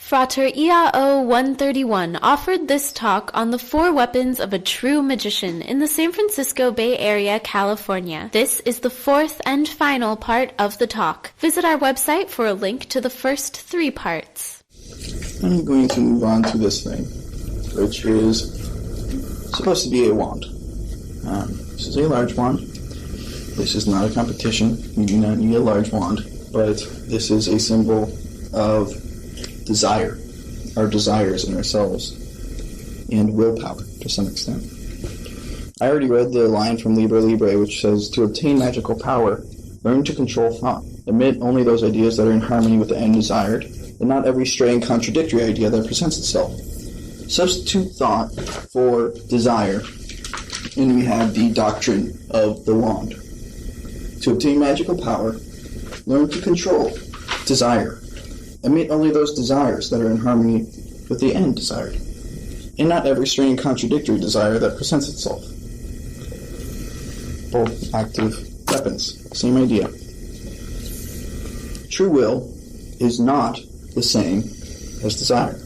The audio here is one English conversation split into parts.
Frater IAO131 offered this talk on the 4 weapons of a true magician in the San Francisco Bay Area, California. This is the 4th and final part of the talk. Visit our website for a link to the first 3 parts. I'm going to move on to this thing, which is supposed to be a wand. This is a large wand. This is not a competition. We do not need a large wand, but this is a symbol of desire, our desires in ourselves, and willpower to some extent. I already read the line from Liber Libre, which says, to obtain magical power, learn to control thought. Admit only those ideas that are in harmony with the end desired, and not every stray and contradictory idea that presents itself. Substitute thought for desire, and we have the doctrine of the wand. To obtain magical power, learn to control desire. Admit only those desires that are in harmony with the end desired, and not every stray and contradictory desire that presents itself. Both active weapons, same idea. True will is not the same as desire.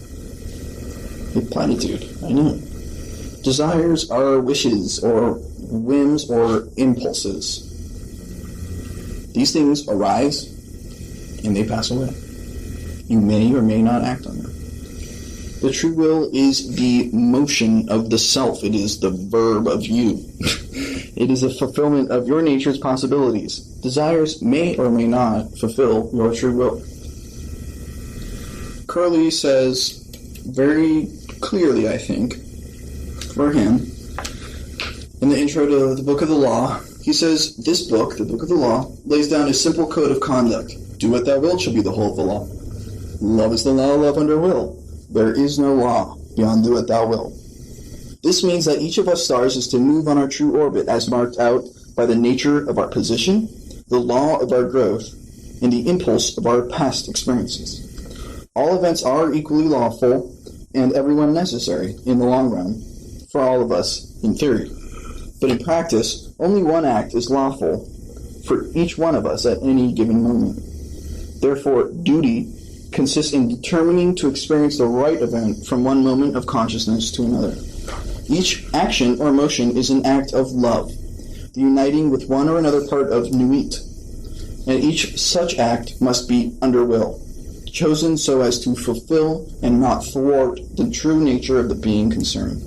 A platitude, I know. Desires are wishes or whims or impulses. These things arise and they pass away. You may or may not act on them. The true will is the motion of the self. It is the verb of you. It is a fulfillment of your nature's possibilities. Desires may or may not fulfill your true will. Crowley says very clearly, I think, for him, in the intro to the Book of the Law, he says, this book, the Book of the Law, lays down a simple code of conduct. Do what thou wilt shall be the whole of the law. Love is the law, love under will. There is no law beyond do what thou wilt. This means that each of us stars is to move on our true orbit as marked out by the nature of our position, the law of our growth, and the impulse of our past experiences. All events are equally lawful and everyone necessary in the long run for all of us in theory. But in practice, only one act is lawful for each one of us at any given moment. Therefore, duty consists in determining to experience the right event from one moment of consciousness to another. Each action or motion is an act of love, the uniting with one or another part of nuit, and each such act must be under will, chosen so as to fulfill and not thwart the true nature of the being concerned.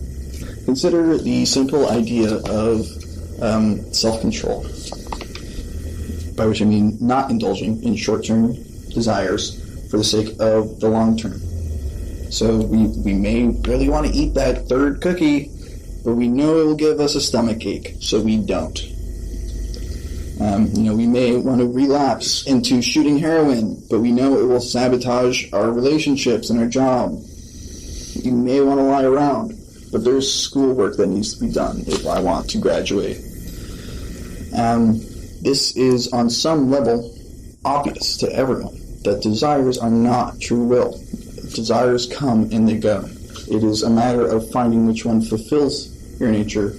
Consider the simple idea of self-control, by which I mean not indulging in short-term desires for the sake of the long term. So we may really want to eat that third cookie, but we know it will give us a stomach ache, so we don't. We may want to relapse into shooting heroin, but we know it will sabotage our relationships and our job. We may want to lie around, but there's schoolwork that needs to be done if I want to graduate. This is on some level obvious to everyone, that desires are not true will. Desires come and they go. It is a matter of finding which one fulfills your nature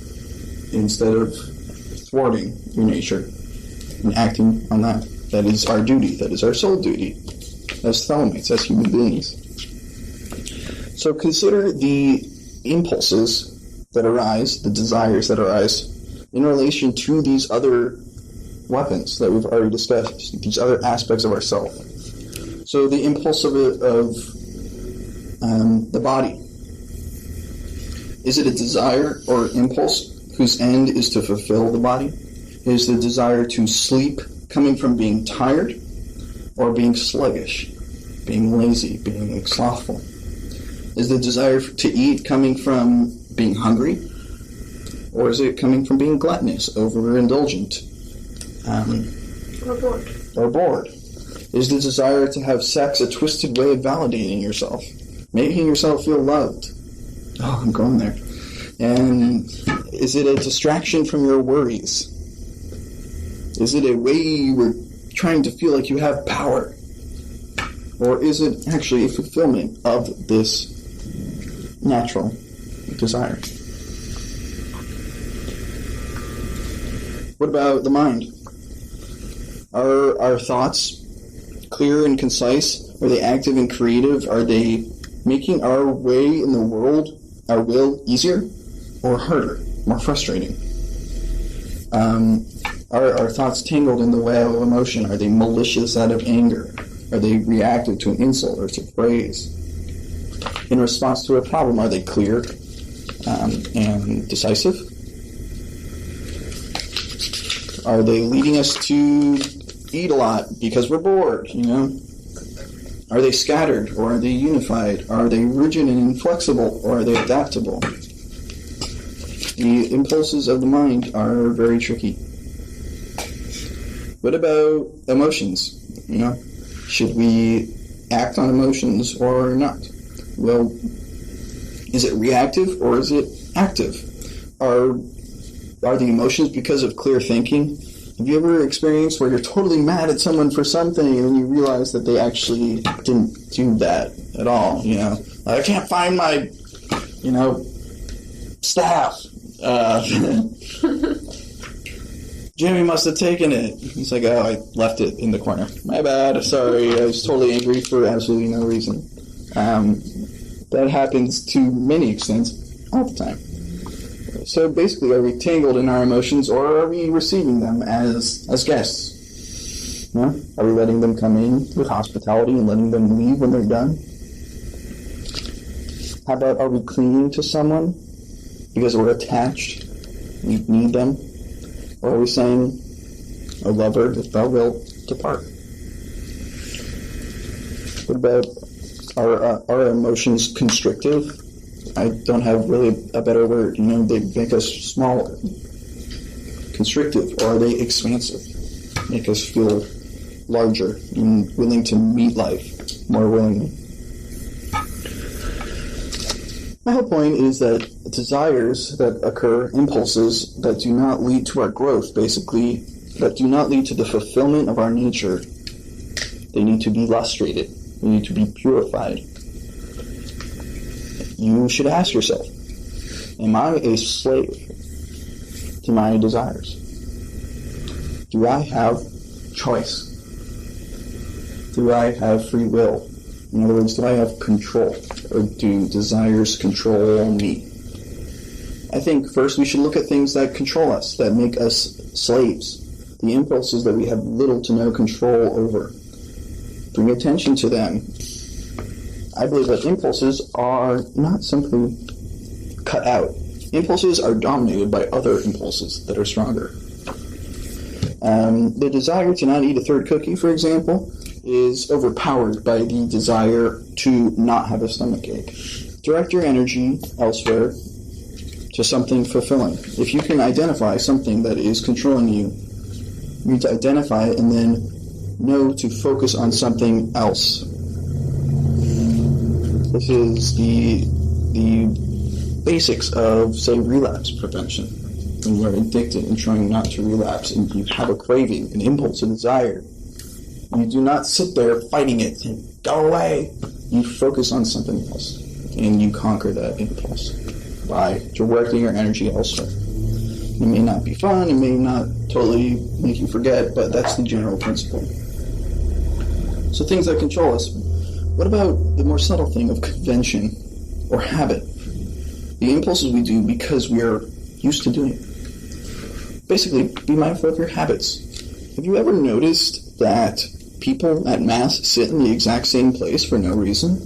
instead of thwarting your nature and acting on that. That is our duty. That is our sole duty as Thelemites, as human beings. So consider the impulses that arise, the desires that arise, in relation to these other weapons that we've already discussed, these other aspects of ourself. So the impulse of the body. Is it a desire or impulse whose end is to fulfill the body? Is the desire to sleep coming from being tired or being sluggish, being lazy, being slothful? Is the desire to eat coming from being hungry, or is it coming from being gluttonous, overindulgent, or bored? Is the desire to have sex a twisted way of validating yourself, making yourself feel loved? Oh, I'm going there. And is it a distraction from your worries? Is it a way you were trying to feel like you have power? Or is it actually a fulfillment of this natural desire? What about the mind? Are our thoughts clear and concise Are they active and creative? Are they making our way in the world, our will, easier or harder, more frustrating? Are our thoughts tangled in the web of emotion? Are they malicious out of anger? Are they reactive to an insult or to praise? In response to a problem, are they clear and decisive? Are they leading us to eat a lot because we're bored, Are they scattered or are they unified? Are they rigid and inflexible or are they adaptable? The impulses of the mind are very tricky. What about emotions? Should we act on emotions or not? Well, is it reactive or is it active? Are the emotions because of clear thinking? Have you ever experienced where you're totally mad at someone for something and then you realize that they actually didn't do that at all? I can't find my, staff. Jimmy must have taken it. He's like, oh, I left it in the corner. My bad. Sorry. I was totally angry for absolutely no reason. That happens to many extents all the time. So basically, are we tangled in our emotions or are we receiving them as guests? Are we letting them come in with hospitality and letting them leave when they're done? How about, are we clinging to someone because we're attached? We need them? Or are we saying, O lover, if thou wilt, depart? What about, are emotions constrictive? I don't have really a better word. They make us smaller. Constrictive, or are they expansive? Make us feel larger and willing to meet life more willingly. My whole point is that desires that occur, impulses that do not lead to our growth, basically, that do not lead to the fulfillment of our nature, they need to be lustrated. They need to be purified. You should ask yourself, am I a slave to my desires? Do I have choice? Do I have free will? In other words, do I have control? Or do desires control me? I think first we should look at things that control us, that make us slaves. The impulses that we have little to no control over. Bring attention to them. I believe that impulses are not simply cut out. Impulses are dominated by other impulses that are stronger. The desire to not eat a third cookie, for example, is overpowered by the desire to not have a stomachache. Direct your energy elsewhere to something fulfilling. If you can identify something that is controlling you, you need to identify it and then know to focus on something else. This is the basics of, say, relapse prevention. When you're addicted and trying not to relapse and you have a craving, an impulse, a desire, you do not sit there fighting it and go away. You focus on something else and you conquer that impulse by directing your energy elsewhere. It may not be fun, it may not totally make you forget, but that's the general principle. So things that control us. What about the more subtle thing of convention or habit? The impulses we do because we are used to doing it. Basically, be mindful of your habits. Have you ever noticed that people at Mass sit in the exact same place for no reason?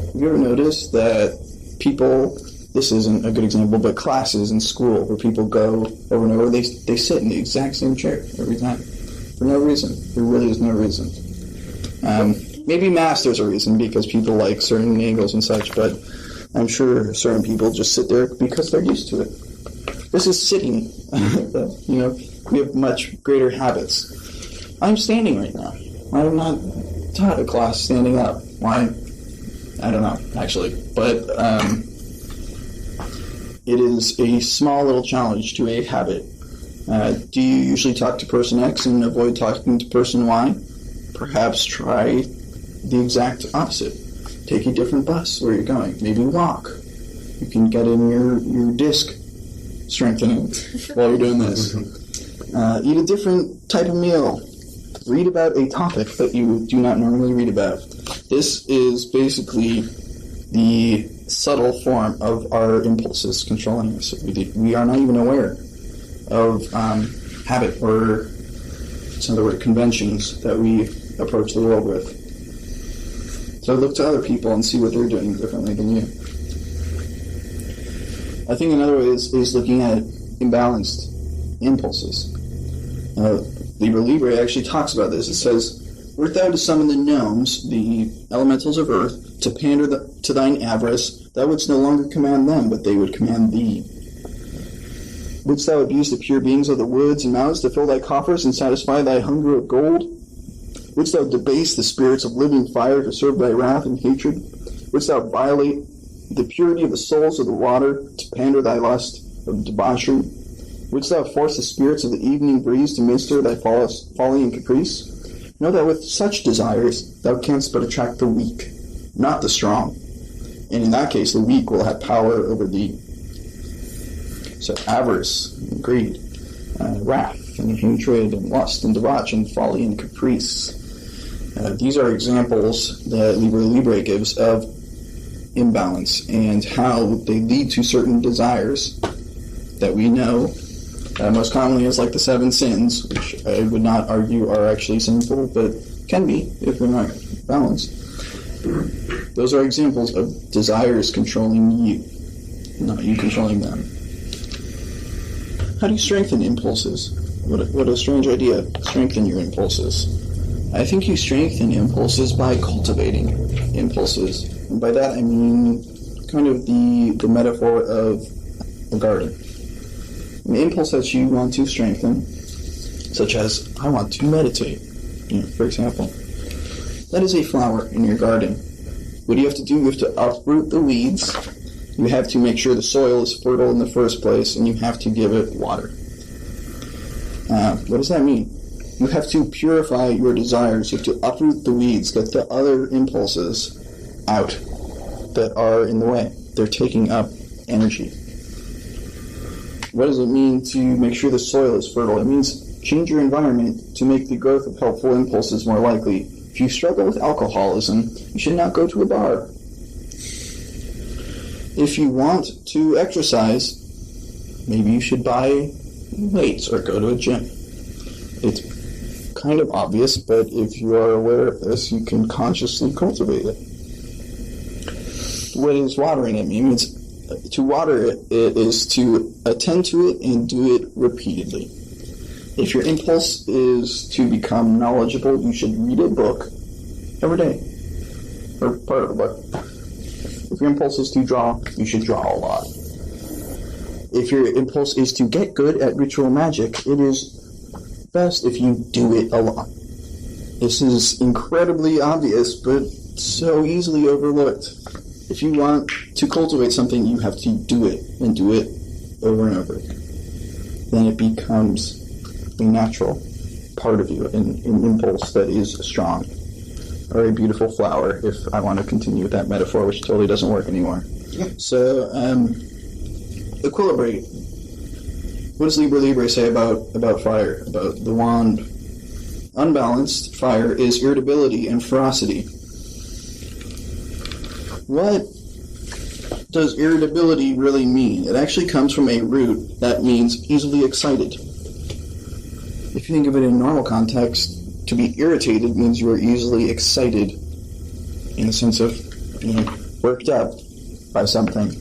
Have you ever noticed that people, this isn't a good example, but classes in school where people go over and over, they sit in the exact same chair every time for no reason? There really is no reason. Maybe Mass there's a reason because people like certain angles and such, but I'm sure certain people just sit there because they're used to it. This is sitting. We have much greater habits. I'm standing right now. I have not taught a class standing up. Why? I don't know, actually. But it is a small little challenge to a habit. Do you usually talk to person X and avoid talking to person Y? Perhaps try the exact opposite. Take a different bus where you're going. Maybe walk. You can get in your disc strengthening while you're doing this. Eat a different type of meal. Read about a topic that you do not normally read about. This is basically the subtle form of our impulses controlling us. We are not even aware of habit or, in other words, conventions that we approach the world with. So look to other people and see what they're doing differently than you. I think another way is looking at imbalanced impulses. Liber actually talks about this. It says, "Wert thou to summon the gnomes, the elementals of earth, to pander to thine avarice, thou wouldst no longer command them, but they would command thee. Wouldst thou abuse the pure beings of the woods and mountains to fill thy coffers and satisfy thy hunger of gold? Wouldst thou debase the spirits of living fire to serve thy wrath and hatred? Wouldst thou violate the purity of the souls of the water to pander thy lust of debauchery? Wouldst thou force the spirits of the evening breeze to minister thy folly and caprice? Know that with such desires thou canst but attract the weak, not the strong. And in that case, the weak will have power over thee." So avarice, and greed, wrath, and hatred, and lust, and debauch, and folly, and caprice. These are examples that Liber gives of imbalance and how they lead to certain desires that we know most commonly as like the 7 sins, which I would not argue are actually sinful, but can be if they're not balanced. Those are examples of desires controlling you, not you controlling them. How do you strengthen impulses? What a strange idea. Strengthen your impulses. I think you strengthen impulses by cultivating impulses. And by that I mean kind of the metaphor of a garden. An impulse that you want to strengthen, such as, I want to meditate, for example. That is a flower in your garden. What do you have to do? You have to uproot the weeds. You have to make sure the soil is fertile in the first place, and you have to give it water. What does that mean? You have to purify your desires. You have to uproot the weeds, get the other impulses out that are in the way. They're taking up energy. What does it mean to make sure the soil is fertile? It means change your environment to make the growth of helpful impulses more likely. If you struggle with alcoholism, you should not go to a bar. If you want to exercise, maybe you should buy weights or go to a gym. It's kind of obvious, but if you are aware of this, you can consciously cultivate it. What is watering it? It means to water it is to attend to it and do it repeatedly. If your impulse is to become knowledgeable, you should read a book every day, or part of the book. If your impulse is to draw, you should draw a lot. If your impulse is to get good at ritual magic, it is best if you do it a lot. This is incredibly obvious, but so easily overlooked. If you want to cultivate something, you have to do it, and do it over and over. Then it becomes a natural part of you, an impulse that is strong. Or a beautiful flower, if I want to continue with that metaphor, which totally doesn't work anymore. So, equilibrate. What does Liber say about fire, about the wand? Unbalanced fire is irritability and ferocity. What does irritability really mean? It actually comes from a root that means easily excited. If you think of it in normal context, to be irritated means you are easily excited in the sense of worked up by something.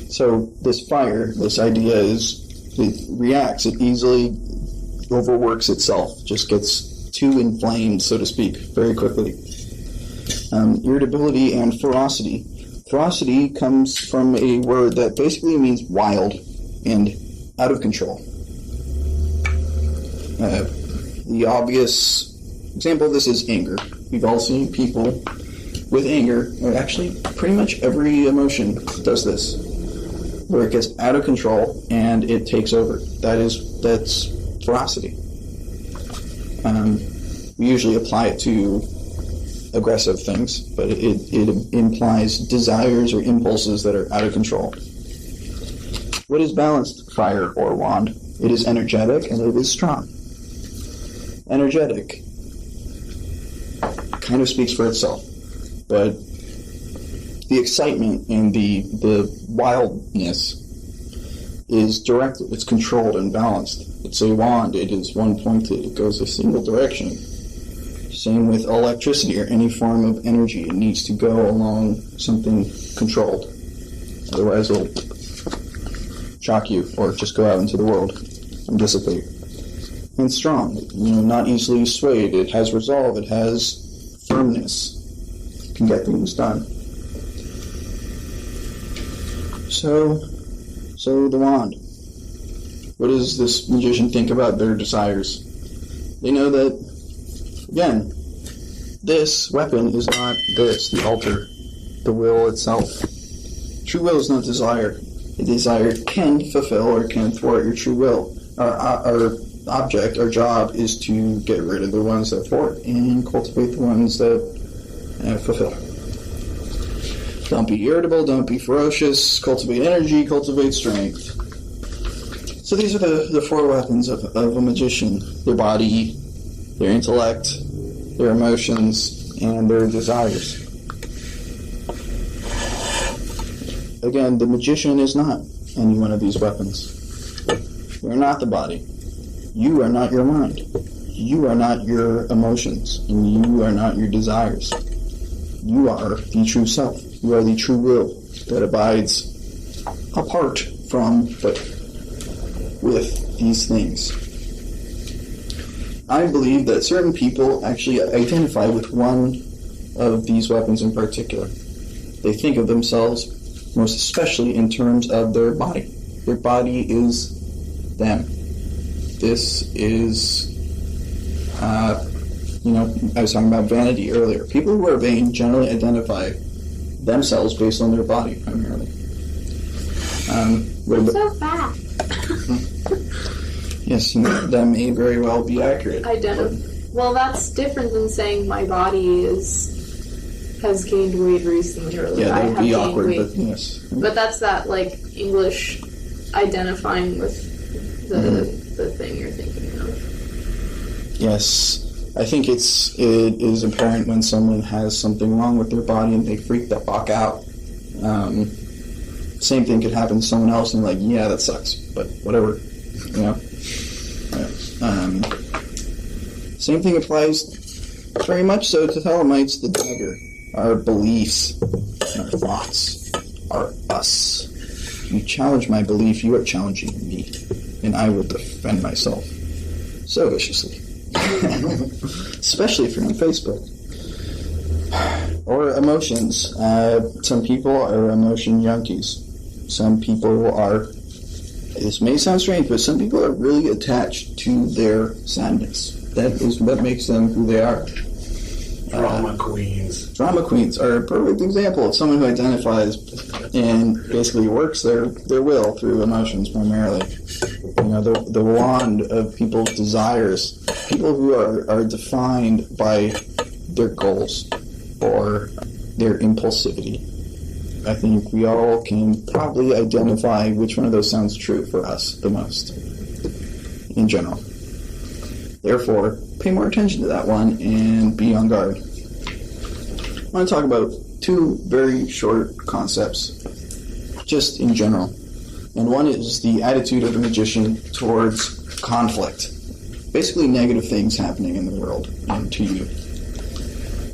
So this fire, this idea is, it reacts, it easily overworks itself, just gets too inflamed, so to speak, very quickly. Irritability and ferocity. Ferocity comes from a word that basically means wild and out of control. The obvious example of this is anger. We've all seen people with anger, or actually pretty much every emotion does this, where it gets out of control and it takes over. That's ferocity. We usually apply it to aggressive things, but it implies desires or impulses that are out of control. What is balanced fire or wand? It is energetic and it is strong. Energetic. kind of speaks for itself. But the excitement and the wildness is directed, it's controlled and balanced. It's a wand, it is one-pointed, it goes a single direction. Same with electricity or any form of energy. It needs to go along something controlled. Otherwise it'll shock you or just go out into the world and dissipate. And strong, not easily swayed. It has resolve, it has firmness. It can get things done. So the wand. What does this magician think about their desires? They know that, again, this weapon is not this, the altar, the will itself. True will is not desire. A desire can fulfill or can thwart your true will. Our object, our job, is to get rid of the ones that thwart and cultivate the ones that fulfill. Don't be irritable, don't be ferocious, cultivate energy, cultivate strength. So these are the four weapons of a magician: their body, their intellect, their emotions, and their desires. Again, the magician is not any one of these weapons. You are not the body. You are not your mind. You are not your emotions. And you are not your desires. You are the true self. You are the true will that abides apart from, but with these things. I believe that certain people actually identify with one of these weapons in particular. They think of themselves most especially in terms of their body. Their body is them. This is, I was talking about vanity earlier. People who are vain generally identify themselves based on their body, primarily. So fat. Yes, that may very well be accurate. Well, that's different than saying my body has gained weight recently, or Yeah, that would be awkward, weight. but yes. But that's that, English identifying with the thing you're thinking of. Yes. I think it is apparent when someone has something wrong with their body and they freak the fuck out. Same thing could happen to someone else and yeah, that sucks, but whatever. Same thing applies very much so to Thelemites, the dagger. Our beliefs, our thoughts, are us. You challenge my belief, you are challenging me, and I will defend myself so viciously. Especially if you're on Facebook. Or emotions. Some people are emotion junkies. Some people are, this may sound strange, but some people are really attached to their sadness. That is what makes them who they are. Drama queens. Drama queens are a perfect example of someone who identifies and basically works their will through emotions primarily. The wand of people's desires. People who are defined by their goals or their impulsivity. I think we all can probably identify which one of those sounds true for us the most, in general. Therefore, pay more attention to that one and be on guard. I want to talk about two very short concepts, just in general. And one is the attitude of the magician towards conflict. Basically negative things happening in the world and to you.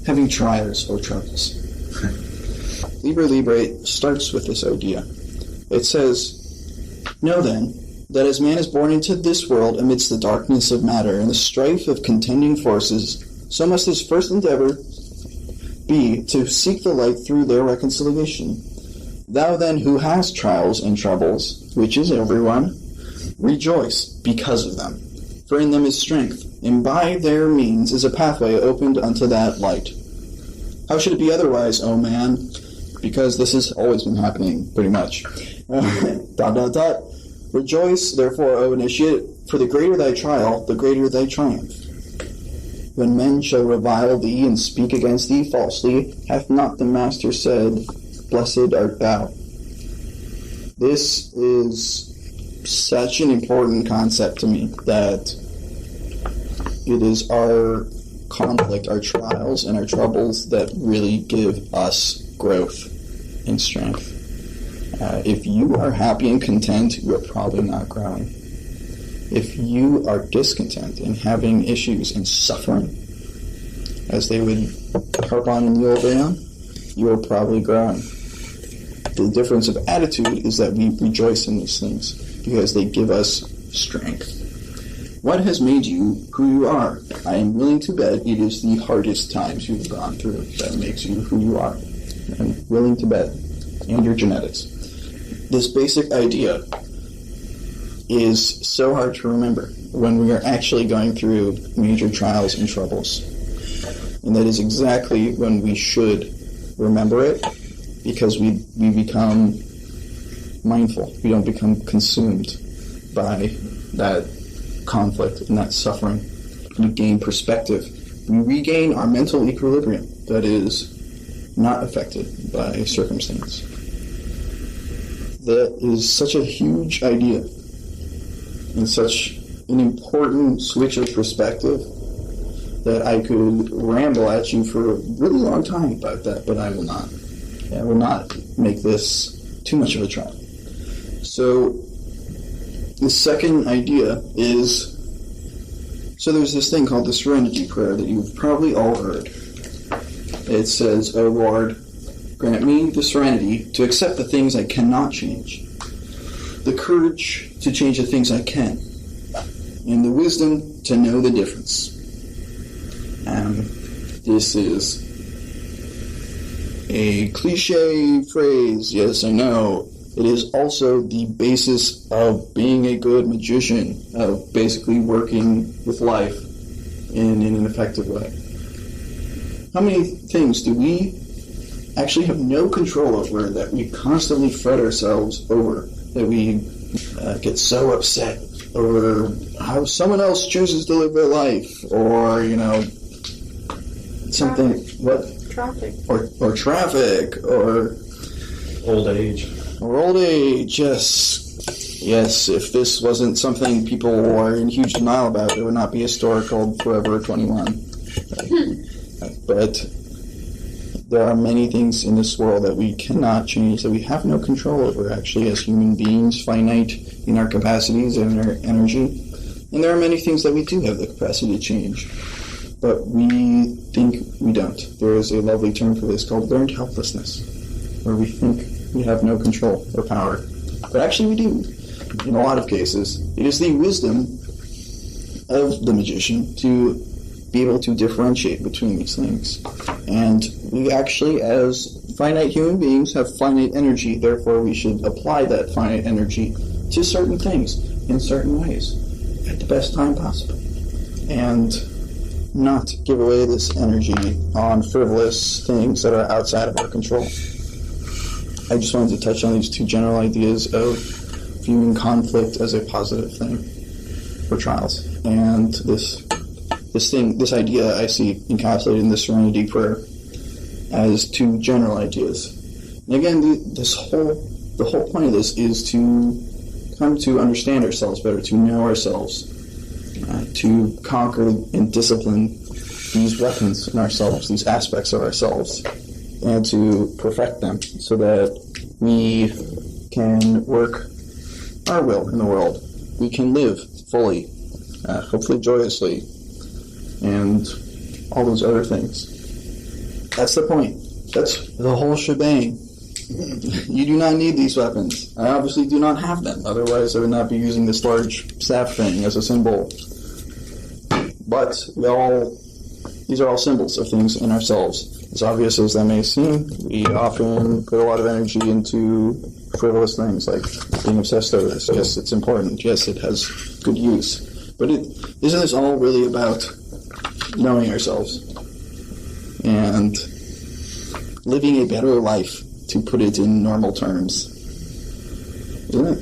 Having trials or troubles. Libre starts with this idea. It says, "Know then, that as man is born into this world amidst the darkness of matter and the strife of contending forces, so must his first endeavor be to seek the light through their reconciliation. Thou then who hast trials and troubles, which is everyone, rejoice because of them. For in them is strength, and by their means is a pathway opened unto that light. How should it be otherwise, O man? Because this has always been happening, pretty much. ... Rejoice, therefore, O initiate, for the greater thy trial, the greater thy triumph. When men shall revile thee and speak against thee falsely, hath not the Master said, Blessed art thou." This is such an important concept to me that it is our conflict, our trials, and our troubles that really give us growth and strength. If you are happy and content, you are probably not growing. If you are discontent and having issues and suffering, as they would harp on in the old Aeon, you are probably growing. The difference of attitude is that we rejoice in these things because they give us strength. What has made you who you are? I am willing to bet it is the hardest times you've gone through that makes you who you are. I'm willing to bet. And your genetics. This basic idea is so hard to remember when we are actually going through major trials and troubles. And that is exactly when we should remember it, because we become mindful. We don't become consumed by that conflict and that suffering. We gain perspective. We regain our mental equilibrium that is not affected by circumstance. That is such a huge idea and such an important switch of perspective that I could ramble at you for a really long time about that, but I will not. I will not make this too much of a trial. So, the second idea is, so there's this thing called the Serenity Prayer that you've probably all heard. It says, "O Lord, grant me the serenity to accept the things I cannot change, the courage to change the things I can, and the wisdom to know the difference." This is a cliche phrase, yes, I know. It is also the basis of being a good magician, of basically working with life in an effective way. How many things do we actually have no control over that we constantly fret ourselves over, that we get so upset over how someone else chooses to live their life, or, something, what? Traffic. Or traffic, or Old age. Or old age, yes. Yes, if this wasn't something people were in huge denial about, there would not be a store called Forever 21. But there are many things in this world that we cannot change, that we have no control over, actually, as human beings, finite in our capacities and our energy. And there are many things that we do have the capacity to change, but we think we don't. There is a lovely term for this called learned helplessness, where we think we have no control or power. But actually we do, in a lot of cases. It is the wisdom of the magician to be able to differentiate between these things. And we actually, as finite human beings, have finite energy, therefore we should apply that finite energy to certain things in certain ways at the best time possible. And not give away this energy on frivolous things that are outside of our control. I just wanted to touch on these two general ideas of viewing conflict as a positive thing for trials. And this idea I see encapsulated in the Serenity Prayer as two general ideas. And again, the whole point of this is to come to understand ourselves better, to know ourselves, to conquer and discipline these weapons in ourselves, these aspects of ourselves, and to perfect them so that we can work our will in the world. We can live fully, hopefully joyously, and all those other things. That's the point. That's the whole shebang. You do not need these weapons. I obviously do not have them. Otherwise, I would not be using this large staff thing as a symbol. But these are all symbols of things in ourselves. As obvious as that may seem, we often put a lot of energy into frivolous things like being obsessed over this. Yes, it's important. Yes, it has good use. But isn't this all really about knowing ourselves and living a better life, to put it in normal terms? Isn't it?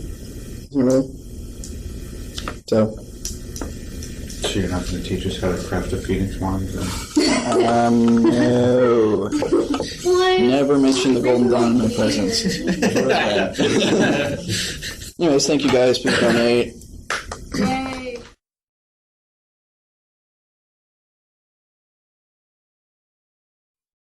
Isn't it really? So you're not going to teach us how to craft a phoenix wand? No. Never mention the Golden Dawn in my presence. Anyways, thank you guys. Please donate.